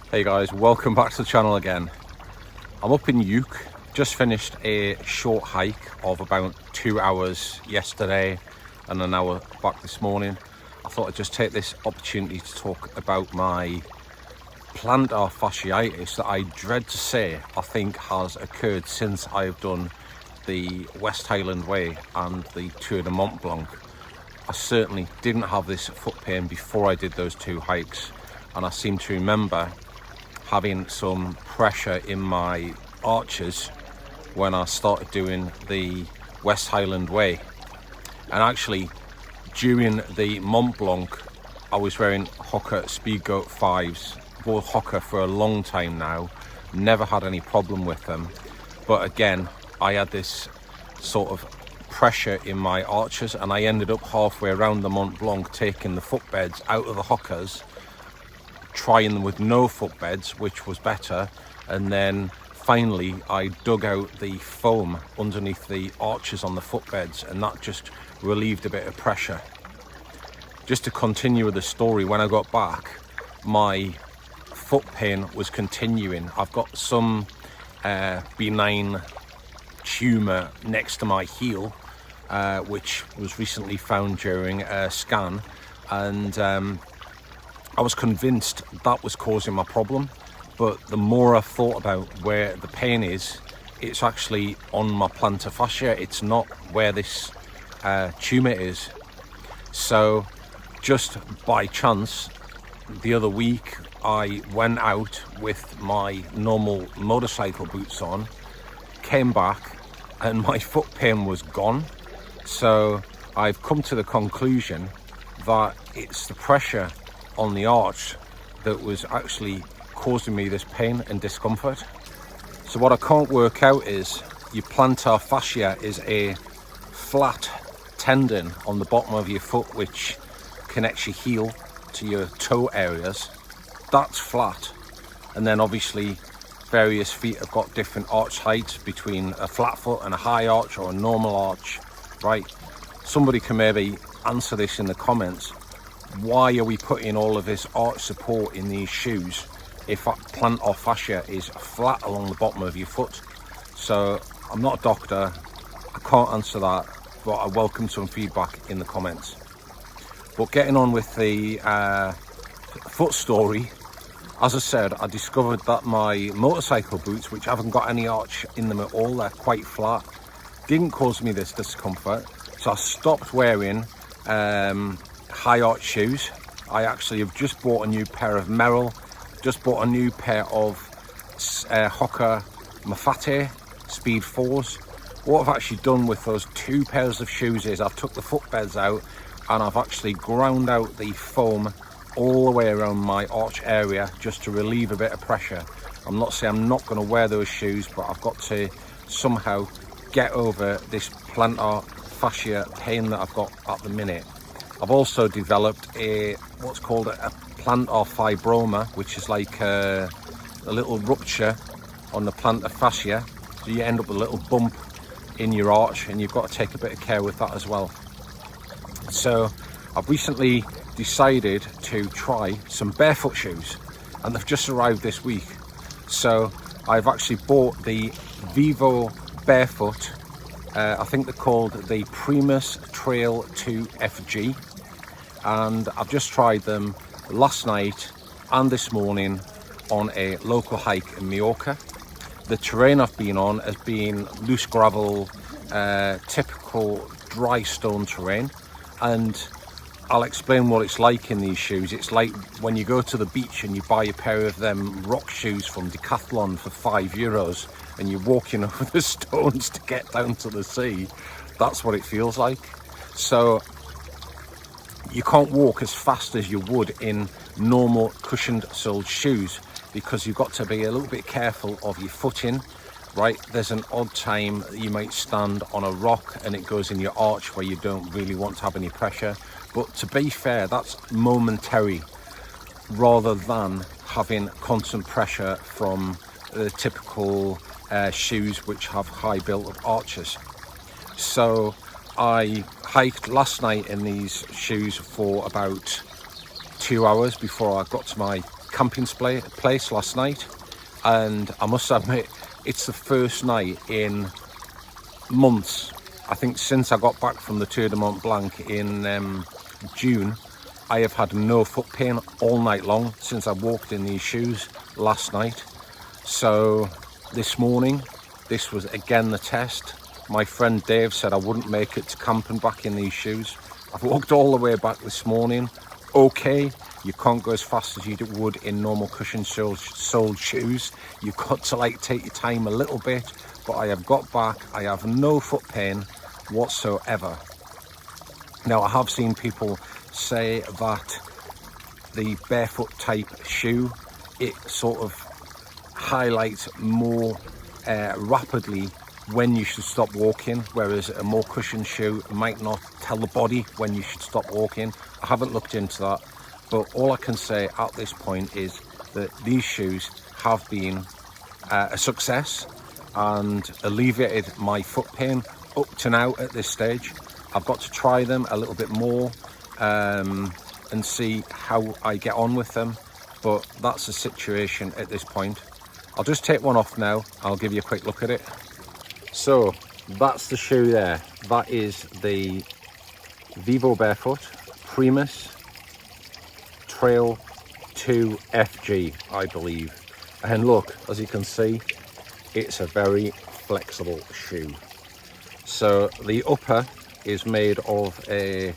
Hey guys, welcome back to the channel again. I'm up in Uke, just finished a short hike of about 2 hours yesterday and an hour back this morning. I thought I'd just take this opportunity to talk about my plantar fasciitis that I dread to say I think has occurred since I've done the West Highland Way and the Tour de Mont Blanc. I certainly didn't have this foot pain before I did those two hikes, and I seem to remember having some pressure in my arches when I started doing the West Highland Way. And actually during the Mont Blanc I was wearing Hoka Speedgoat 5s, bought Hoka for a long time now, never had any problem with them, but again I had this sort of pressure in my arches, and I ended up halfway around the Mont Blanc taking the footbeds out of the Hokas, trying them with no footbeds, which was better, and then finally I dug out the foam underneath the arches on the footbeds, and that just relieved a bit of pressure. Just to continue with the story, when I got back my foot pain was continuing. I've got some benign tumour next to my heel, which was recently found during a scan, and I was convinced that was causing my problem, but the more I've thought about where the pain is, it's actually on my plantar fascia. It's not where this tumour is. So just by chance, the other week I went out with my normal motorcycle boots on, came back and my foot pain was gone. So I've come to the conclusion that it's the pressure on the arch that was actually causing me this pain and discomfort. So what I can't work out is your plantar fascia is a flat tendon on the bottom of your foot which connects your heel to your toe areas. That's flat, and then obviously various feet have got different arch heights between a flat foot and a high arch or a normal arch, right? Somebody can maybe answer this in the comments. Why are we putting all of this arch support in these shoes if that plantar fascia is flat along the bottom of your foot? So I'm not a doctor, I can't answer that, but I welcome some feedback in the comments. But getting on with the foot story, as I said, I discovered that my motorcycle boots, which haven't got any arch in them at all, they're quite flat, didn't cause me this discomfort. So I stopped wearing high arch shoes. I actually have just bought a new pair of Merrell, just bought a new pair of Hoka Mafate Speed 4s. What I've actually done with those two pairs of shoes is I've took the footbeds out and I've actually ground out the foam all the way around my arch area just to relieve a bit of pressure. I'm not saying I'm not going to wear those shoes, but I've got to somehow get over this plantar fascia pain that I've got at the minute. I've also developed what's called a plantar fibroma, which is like a little rupture on the plantar fascia. So you end up with a little bump in your arch, and you've got to take a bit of care with that as well. So I've recently decided to try some barefoot shoes, and they've just arrived this week. So I've actually bought the Vivo Barefoot. I think they're called the Primus Trail 2 FG, and I've just tried them last night and this morning on a local hike in Mallorca. The terrain I've been on has been loose gravel, typical dry stone terrain, and I'll explain what it's like in these shoes. It's like when you go to the beach and you buy a pair of them rock shoes from Decathlon for €5 and you're walking over the stones to get down to the sea. That's what it feels like. So you can't walk as fast as you would in normal cushioned soled shoes, because you've got to be a little bit careful of your footing, right? There's an odd time that you might stand on a rock and it goes in your arch where you don't really want to have any pressure. But to be fair, that's momentary rather than having constant pressure from the typical shoes which have high built-up arches. So I hiked last night in these shoes for about 2 hours before I got to my camping place last night, and I must admit it's the first night in months, I think since I got back from the Tour de Mont Blanc in June. I have had no foot pain all night long since I walked in these shoes last night. So this morning, this was again the test. My friend Dave said I wouldn't make it to camping back in these shoes. I've walked all the way back this morning. Okay, you can't go as fast as you would in normal cushion-soled shoes. You've got to like take your time a little bit, but I have got back. I have no foot pain whatsoever. Now, I have seen people say that the barefoot type shoe, it sort of highlights more rapidly when you should stop walking, whereas a more cushioned shoe might not tell the body when you should stop walking. I haven't looked into that, but all I can say at this point is that these shoes have been a success and alleviated my foot pain up to now at this stage. I've got to try them a little bit more and see how I get on with them, but that's the situation at this point. I'll just take one off now. I'll give you a quick look at it. So that's the shoe there. That is the Vivo Barefoot Primus Trail 2 FG, I believe. And look, as you can see, it's a very flexible shoe. So the upper is made of a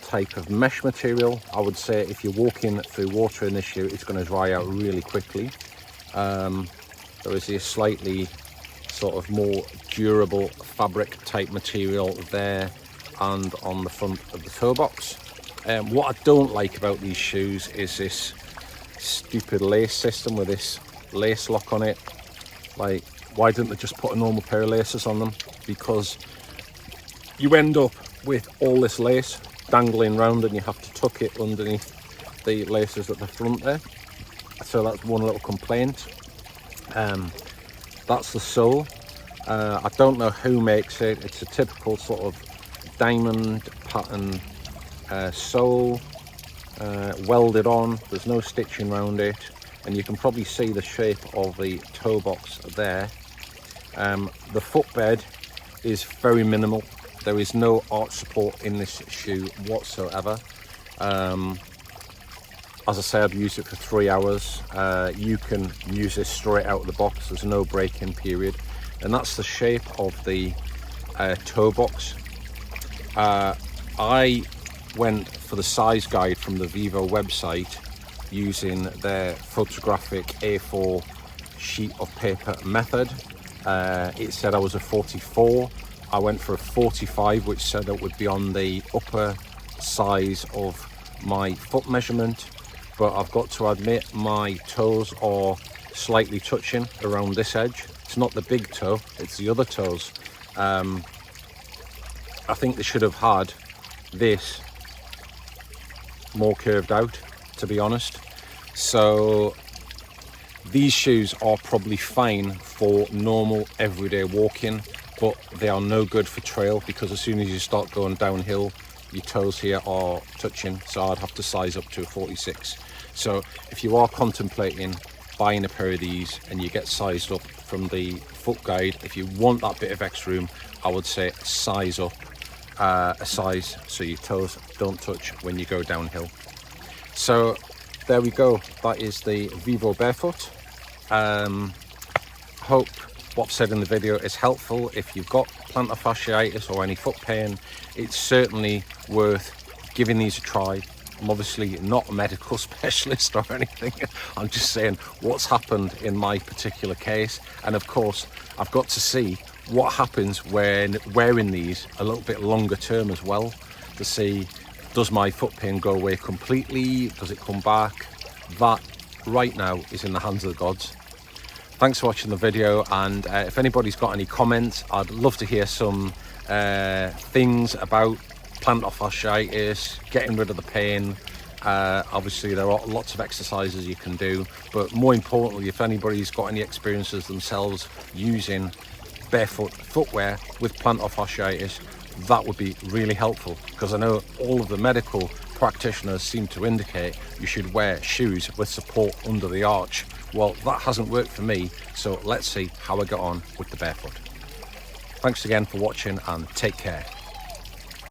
type of mesh material. I would say if you're walking through water in this shoe, it's going to dry out really quickly. There is this slightly sort of more durable fabric type material there and on the front of the toe box. What I don't like about these shoes is this stupid lace system with this lace lock on it. Like, why didn't they just put a normal pair of laces on them? Because you end up with all this lace dangling round and you have to tuck it underneath the laces at the front there. So that's one little complaint. That's the sole. I don't know who makes it. It's a typical sort of diamond pattern sole, welded on. There's no stitching around it, and you can probably see the shape of the toe box there. The footbed is very minimal. There is no arch support in this shoe whatsoever. As I say, I've used it for 3 hours. You can use this straight out of the box. There's no break-in period. And that's the shape of the toe box. I went for the size guide from the Vivo website using their photographic A4 sheet of paper method. It said I was a 44. I went for a 45, which said it would be on the upper size of my foot measurement. But I've got to admit, my toes are slightly touching around this edge. It's not the big toe, it's the other toes. I think they should have had this more curved out, to be honest. So these shoes are probably fine for normal everyday walking, but they are no good for trail, because as soon as you start going downhill, your toes here are touching. So I'd have to size up to a 46. So if you are contemplating buying a pair of these and you get sized up from the foot guide, if you want that bit of extra room, I would say size up a size so your toes don't touch when you go downhill. So there we go. That is the Vivo Barefoot. Hope what I've said in the video is helpful. If you've got plantar fasciitis or any foot pain, it's certainly worth giving these a try. I'm obviously not a medical specialist or anything. I'm just saying what's happened in my particular case. And of course, I've got to see what happens when wearing these a little bit longer term as well, to see, does my foot pain go away completely? Does it come back? That right now is in the hands of the gods. Thanks for watching the video, and if anybody's got any comments, I'd love to hear some things about plantar fasciitis, getting rid of the pain. Obviously there are lots of exercises you can do, but more importantly, if anybody's got any experiences themselves using barefoot footwear with plantar fasciitis, that would be really helpful, because I know all of the medical practitioners seem to indicate you should wear shoes with support under the arch. Well, that hasn't worked for me, so let's see how I get on with the barefoot. Thanks again for watching and take care.